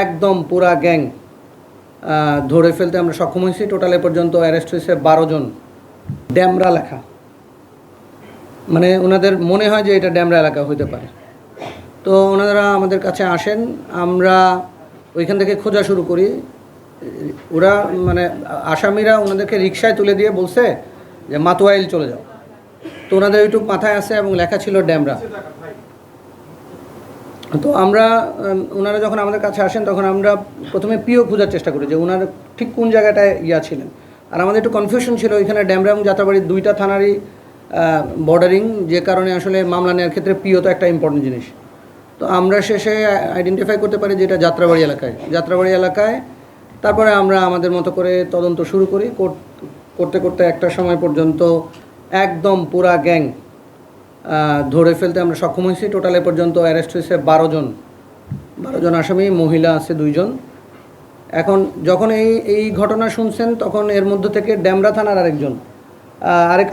একদম পুরা গ্যাং ধরে ফেলতে আমরা সক্ষম হয়েছি। টোটালে পর্যন্ত অ্যারেস্ট হয়েছে 12 জন। ড্যামরা লেখা, মানে ওনাদের মনে হয় যে এটা ড্যামরা এলাকা হতে পারে। তো ওনারা আমাদের কাছে আসেন, আমরা ওইখান থেকে খোঁজা শুরু করি। ওরা মানে আসামিরা ওনাদেরকে রিকশায় তুলে দিয়ে বলছে যে মাতুয়াইল চলে যাও। তো ওনাদের ওইটুকু মাথায় আছে এবং লেখা ছিল ড্যামরা। তো আমরা ওনারা যখন আমাদের কাছে আসেন তখন আমরা প্রথমে পিও খোঁজার চেষ্টা করি যে ওনারা ঠিক কোন জায়গাটায় ছিলেন। আর আমাদের একটু কনফিউশন ছিল, এখানে ড্যামরা এবং যাত্রাবাড়ির দুইটা থানারই বর্ডারিং, যে কারণে আসলে মামলা নেওয়ার ক্ষেত্রে পিও তো একটা ইম্পর্টেন্ট জিনিস। তো আমরা শেষে আইডেন্টিফাই করতে পারি যে এটা যাত্রাবাড়ি এলাকায়। তারপরে আমরা আমাদের মতো করে তদন্ত শুরু করি। করতে করতে একটা সময় পর্যন্ত একদম পুরা গ্যাং ধরে ফেলতে আমরা সক্ষম হয়েছি। টোটালে পর্যন্ত অ্যারেস্ট হয়েছে 12 জন আসামি, মহিলা আছে 2 জন। এখন যখন এই ঘটনা শুনছেন তখন এর মধ্যে থেকে ড্যামরা থানার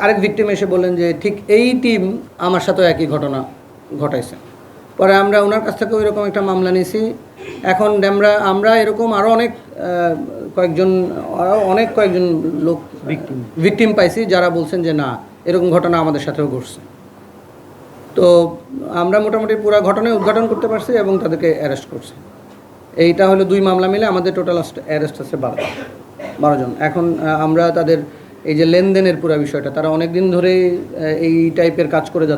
আরেক ভিকটিম এসে বললেন যে ঠিক এই টিম আমার সাথেও একই ঘটনা ঘটাইছে। পরে আমরা ওনার কাছ থেকে ওইরকম একটা মামলা নিয়েছি। এখন আমরা এরকম আরও কয়েকজন লোক ভিকটিম পাইছি যারা বলছেন যে না, এরকম ঘটনা আমাদের সাথেও ঘটছে। তো আমরা মোটামুটি পুরো ঘটনায় উদ্ঘাটন করতে পারছি এবং তাদেরকে অ্যারেস্ট করছি। এইটা হলো 2 মামলা মিলে আমাদের টোটাল অ্যারেস্ট আছে 12 জন। এখন আমরা তাদের এই যে লেনদেনের পুরো বিষয়টা, তারা অনেক দিন ধরে এই টাইপের কাজ করে যাচ্ছে।